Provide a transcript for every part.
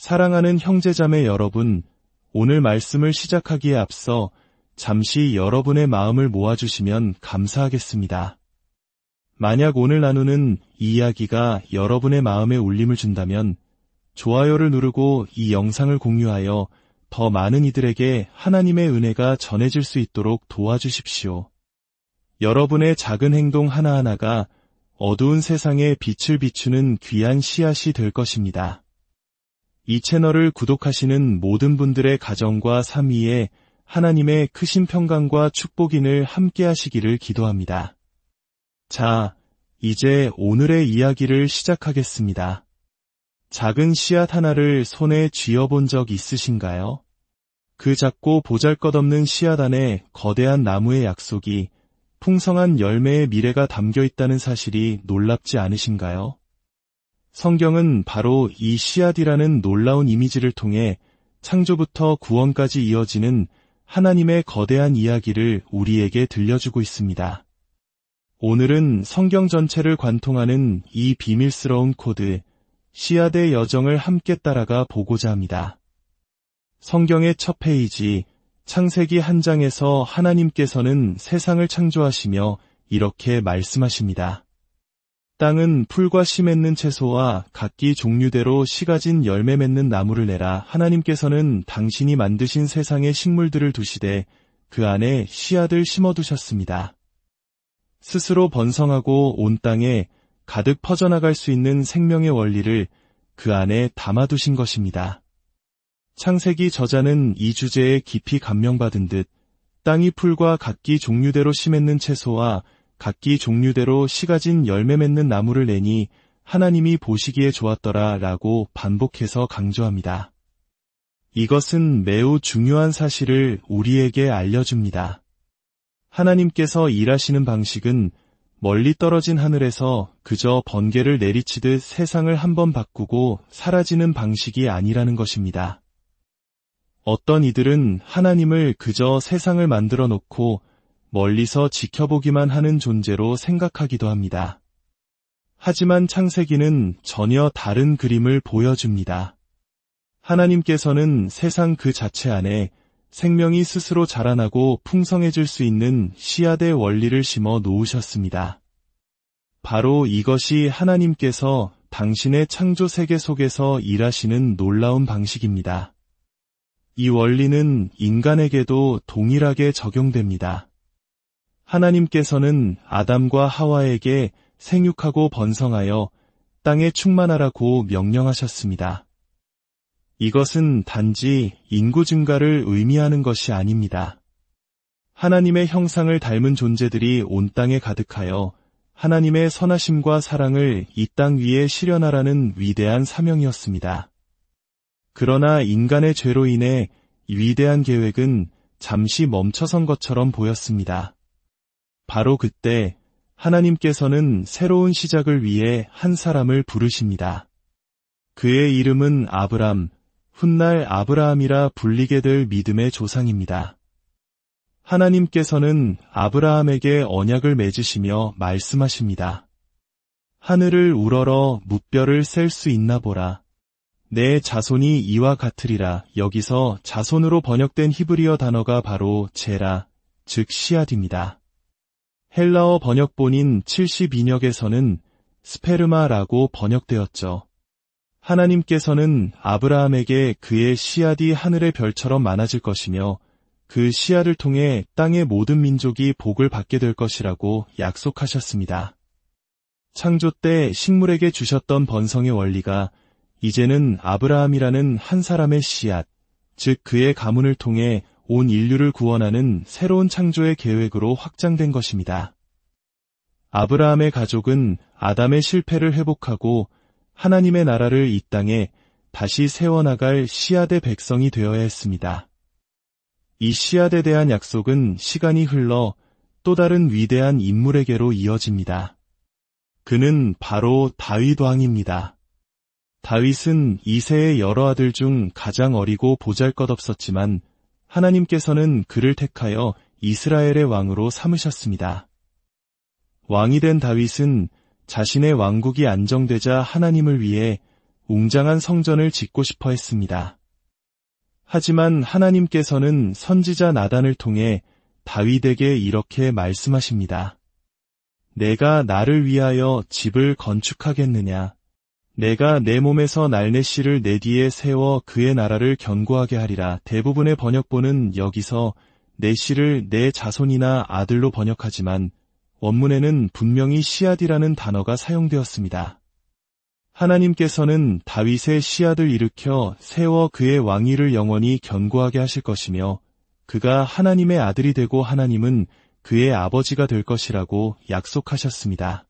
사랑하는 형제자매 여러분, 오늘 말씀을 시작하기에 앞서 잠시 여러분의 마음을 모아주시면 감사하겠습니다. 만약 오늘 나누는 이 이야기가 여러분의 마음에 울림을 준다면 좋아요를 누르고 이 영상을 공유하여 더 많은 이들에게 하나님의 은혜가 전해질 수 있도록 도와주십시오. 여러분의 작은 행동 하나하나가 어두운 세상에 빛을 비추는 귀한 씨앗이 될 것입니다. 이 채널을 구독하시는 모든 분들의 가정과 삶 위에 하나님의 크신 평강과 축복인을 함께 하시기를 기도합니다. 자, 이제 오늘의 이야기를 시작하겠습니다. 작은 씨앗 하나를 손에 쥐어본 적 있으신가요? 그 작고 보잘것없는 씨앗 안에 거대한 나무의 약속이 풍성한 열매의 미래가 담겨 있다는 사실이 놀랍지 않으신가요? 성경은 바로 이 씨앗이라는 놀라운 이미지를 통해 창조부터 구원까지 이어지는 하나님의 거대한 이야기를 우리에게 들려주고 있습니다. 오늘은 성경 전체를 관통하는 이 비밀스러운 코드, 씨앗의 여정을 함께 따라가 보고자 합니다. 성경의 첫 페이지, 창세기 1장에서 하나님께서는 세상을 창조하시며 이렇게 말씀하십니다. 땅은 풀과 씨 맺는 채소와 각기 종류대로 씨 가진 열매 맺는 나무를 내라. 하나님께서는 당신이 만드신 세상의 식물들을 두시되 그 안에 씨앗을 심어두셨습니다. 스스로 번성하고 온 땅에 가득 퍼져나갈 수 있는 생명의 원리를 그 안에 담아두신 것입니다. 창세기 저자는 이 주제에 깊이 감명받은 듯 땅이 풀과 각기 종류대로 씨 맺는 채소와 각기 종류대로 씨 가진 열매 맺는 나무를 내니 하나님이 보시기에 좋았더라 라고 반복해서 강조합니다. 이것은 매우 중요한 사실을 우리에게 알려줍니다. 하나님께서 일하시는 방식은 멀리 떨어진 하늘에서 그저 번개를 내리치듯 세상을 한번 바꾸고 사라지는 방식이 아니라는 것입니다. 어떤 이들은 하나님을 그저 세상을 만들어 놓고 멀리서 지켜보기만 하는 존재로 생각하기도 합니다. 하지만 창세기는 전혀 다른 그림을 보여줍니다. 하나님께서는 세상 그 자체 안에 생명이 스스로 자라나고 풍성해질 수 있는 씨앗의 원리를 심어 놓으셨습니다. 바로 이것이 하나님께서 당신의 창조 세계 속에서 일하시는 놀라운 방식입니다. 이 원리는 인간에게도 동일하게 적용됩니다. 하나님께서는 아담과 하와에게 생육하고 번성하여 땅에 충만하라고 명령하셨습니다. 이것은 단지 인구 증가를 의미하는 것이 아닙니다. 하나님의 형상을 닮은 존재들이 온 땅에 가득하여 하나님의 선하심과 사랑을 이 땅 위에 실현하라는 위대한 사명이었습니다. 그러나 인간의 죄로 인해 이 위대한 계획은 잠시 멈춰선 것처럼 보였습니다. 바로 그때 하나님께서는 새로운 시작을 위해 한 사람을 부르십니다. 그의 이름은 아브람, 훗날 아브라함이라 불리게 될 믿음의 조상입니다. 하나님께서는 아브라함에게 언약을 맺으시며 말씀하십니다. 하늘을 우러러 무뼈를 셀 수 있나 보라. 내 자손이 이와 같으리라. 여기서 자손으로 번역된 히브리어 단어가 바로 제라, 즉 씨앗입니다. 헬라어 번역본인 72역에서는 스페르마라고 번역되었죠. 하나님께서는 아브라함에게 그의 씨앗이 하늘의 별처럼 많아질 것이며 그 씨앗을 통해 땅의 모든 민족이 복을 받게 될 것이라고 약속하셨습니다. 창조 때 식물에게 주셨던 번성의 원리가 이제는 아브라함이라는 한 사람의 씨앗, 즉 그의 가문을 통해 온 인류를 구원하는 새로운 창조의 계획으로 확장된 것입니다. 아브라함의 가족은 아담의 실패를 회복하고 하나님의 나라를 이 땅에 다시 세워나갈 씨앗의 백성이 되어야 했습니다. 이 씨앗에 대한 약속은 시간이 흘러 또 다른 위대한 인물에게로 이어집니다. 그는 바로 다윗 왕입니다. 다윗은 이새의 여러 아들 중 가장 어리고 보잘것없었지만 하나님께서는 그를 택하여 이스라엘의 왕으로 삼으셨습니다. 왕이 된 다윗은 자신의 왕국이 안정되자 하나님을 위해 웅장한 성전을 짓고 싶어 했습니다. 하지만 하나님께서는 선지자 나단을 통해 다윗에게 이렇게 말씀하십니다. 내가 나를 위하여 집을 건축하겠느냐? 내가 내 몸에서 날내시를 내 뒤에 세워 그의 나라를 견고하게 하리라. 대부분의 번역본은 여기서 내시를 내 자손이나 아들로 번역하지만 원문에는 분명히 씨앗이라는 단어가 사용되었습니다. 하나님께서는 다윗의 씨앗을 일으켜 세워 그의 왕위를 영원히 견고하게 하실 것이며 그가 하나님의 아들이 되고 하나님은 그의 아버지가 될 것이라고 약속하셨습니다.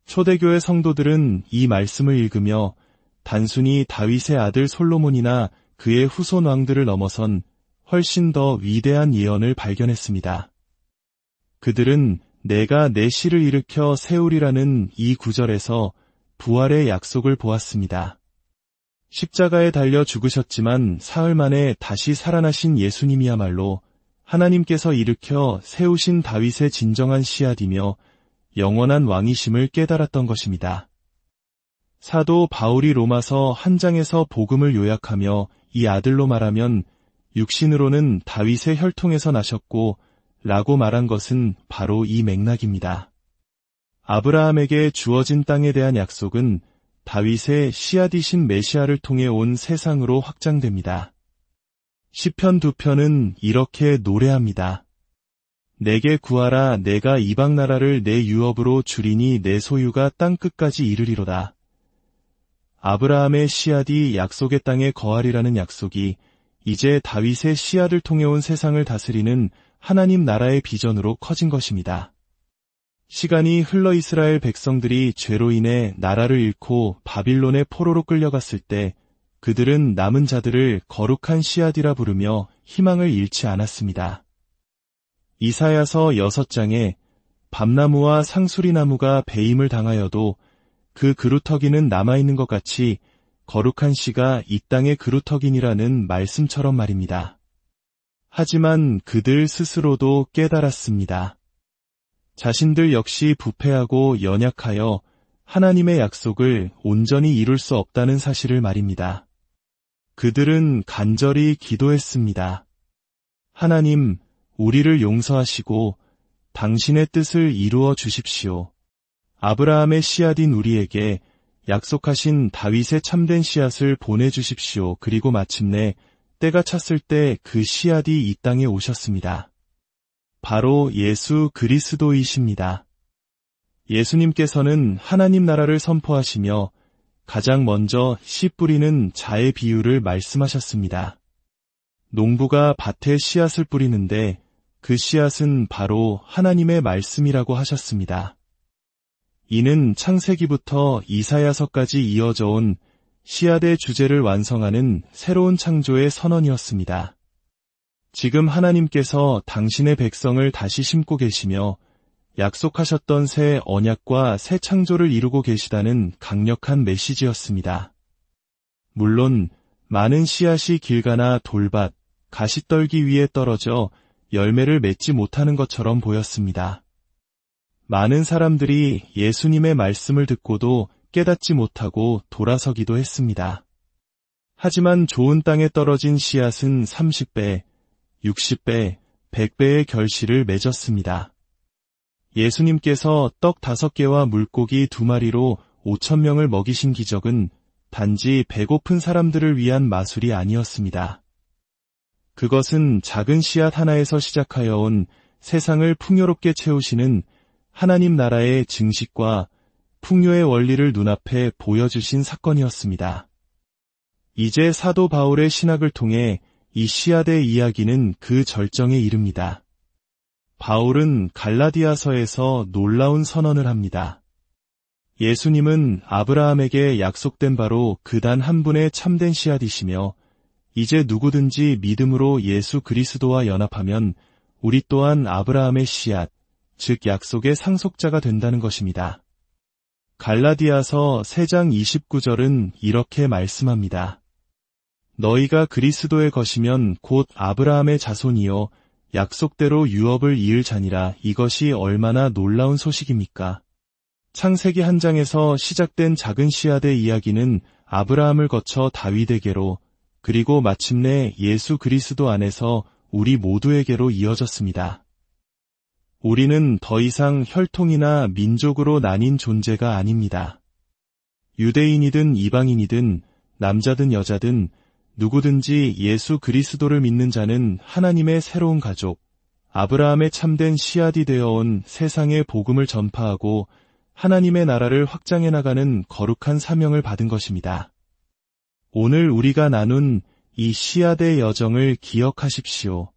초대교회 성도들은 이 말씀을 읽으며 단순히 다윗의 아들 솔로몬이나 그의 후손 왕들을 넘어선 훨씬 더 위대한 예언을 발견했습니다. 그들은 내가 내 씨를 일으켜 세우리라는 이 구절에서 부활의 약속을 보았습니다. 십자가에 달려 죽으셨지만 사흘 만에 다시 살아나신 예수님이야말로 하나님께서 일으켜 세우신 다윗의 진정한 씨앗이며 영원한 왕이심을 깨달았던 것입니다. 사도 바울이 로마서 1장에서 복음을 요약하며 이 아들로 말하면 육신으로는 다윗의 혈통에서 나셨고 라고 말한 것은 바로 이 맥락입니다. 아브라함에게 주어진 땅에 대한 약속은 다윗의 씨앗이신 메시아를 통해 온 세상으로 확장됩니다. 시편 2편은 이렇게 노래합니다. 내게 구하라. 내가 이방 나라를 내 유업으로 주리니 내 소유가 땅 끝까지 이르리로다. 아브라함의 씨앗이 약속의 땅에 거하리라는 약속이 이제 다윗의 씨앗을 통해 온 세상을 다스리는 하나님 나라의 비전으로 커진 것입니다. 시간이 흘러 이스라엘 백성들이 죄로 인해 나라를 잃고 바빌론의 포로로 끌려갔을 때 그들은 남은 자들을 거룩한 씨앗이라 부르며 희망을 잃지 않았습니다. 이사야서 6장에 밤나무와 상수리나무가 배임을 당하여도 그 그루터기는 남아있는 것 같이 거룩한 씨가 이 땅의 그루터기니라는 말씀처럼 말입니다. 하지만 그들 스스로도 깨달았습니다. 자신들 역시 부패하고 연약하여 하나님의 약속을 온전히 이룰 수 없다는 사실을 말입니다. 그들은 간절히 기도했습니다. 하나님, 우리를 용서하시고 당신의 뜻을 이루어 주십시오. 아브라함의 씨앗인 우리에게 약속하신 다윗의 참된 씨앗을 보내주십시오. 그리고 마침내 때가 찼을 때 그 씨앗이 이 땅에 오셨습니다. 바로 예수 그리스도이십니다. 예수님께서는 하나님 나라를 선포하시며 가장 먼저 씨 뿌리는 자의 비유를 말씀하셨습니다. 농부가 밭에 씨앗을 뿌리는데 그 씨앗은 바로 하나님의 말씀이라고 하셨습니다. 이는 창세기부터 이사야서까지 이어져 온 씨앗의 주제를 완성하는 새로운 창조의 선언이었습니다. 지금 하나님께서 당신의 백성을 다시 심고 계시며 약속하셨던 새 언약과 새 창조를 이루고 계시다는 강력한 메시지였습니다. 물론 많은 씨앗이 길 가나 돌밭, 가시떨기 위에 떨어져 열매를 맺지 못하는 것처럼 보였습니다. 많은 사람들이 예수님의 말씀을 듣고도 깨닫지 못하고 돌아서기도 했습니다. 하지만 좋은 땅에 떨어진 씨앗은 30배, 60배, 100배의 결실을 맺었습니다. 예수님께서 떡 5개와 물고기 2마리로 5,000명을 먹이신 기적은 단지 배고픈 사람들을 위한 마술이 아니었습니다. 그것은 작은 씨앗 하나에서 시작하여 온 세상을 풍요롭게 채우시는 하나님 나라의 증식과 풍요의 원리를 눈앞에 보여주신 사건이었습니다. 이제 사도 바울의 신학을 통해 이 씨앗의 이야기는 그 절정에 이릅니다. 바울은 갈라디아서에서 놀라운 선언을 합니다. 예수님은 아브라함에게 약속된 바로 그 단 한 분의 참된 씨앗이시며 이제 누구든지 믿음으로 예수 그리스도와 연합하면 우리 또한 아브라함의 씨앗, 즉 약속의 상속자가 된다는 것입니다. 갈라디아서 3장 29절은 이렇게 말씀합니다. 너희가 그리스도의 것이면 곧 아브라함의 자손이요 약속대로 유업을 이을 자니라. 이것이 얼마나 놀라운 소식입니까? 창세기 1장에서 시작된 작은 씨앗의 이야기는 아브라함을 거쳐 다윗에게로 그리고 마침내 예수 그리스도 안에서 우리 모두에게로 이어졌습니다. 우리는 더 이상 혈통이나 민족으로 나뉜 존재가 아닙니다. 유대인이든 이방인이든 남자든 여자든 누구든지 예수 그리스도를 믿는 자는 하나님의 새로운 가족, 아브라함의 참된 씨앗이 되어온 세상의 복음을 전파하고 하나님의 나라를 확장해 나가는 거룩한 사명을 받은 것입니다. 오늘 우리가 나눈 이 씨앗의 여정을 기억하십시오.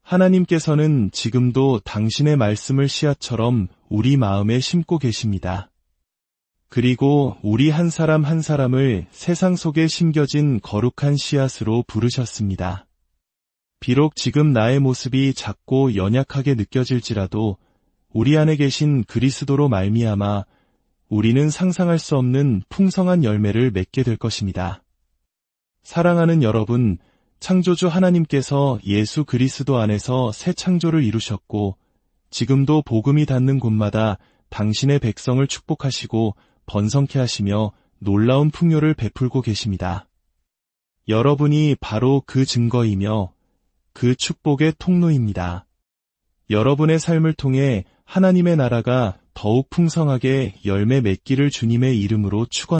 하나님께서는 지금도 당신의 말씀을 씨앗처럼 우리 마음에 심고 계십니다. 그리고 우리 한 사람 한 사람을 세상 속에 심겨진 거룩한 씨앗으로 부르셨습니다. 비록 지금 나의 모습이 작고 연약하게 느껴질지라도 우리 안에 계신 그리스도로 말미암아 우리는 상상할 수 없는 풍성한 열매를 맺게 될 것입니다. 사랑하는 여러분, 창조주 하나님께서 예수 그리스도 안에서 새 창조를 이루셨고 지금도 복음이 닿는 곳마다 당신의 백성을 축복하시고 번성케 하시며 놀라운 풍요를 베풀고 계십니다. 여러분이 바로 그 증거이며 그 축복의 통로입니다. 여러분의 삶을 통해 하나님의 나라가 더욱 풍성하게 열매 맺기를 주님의 이름으로 축원합니다.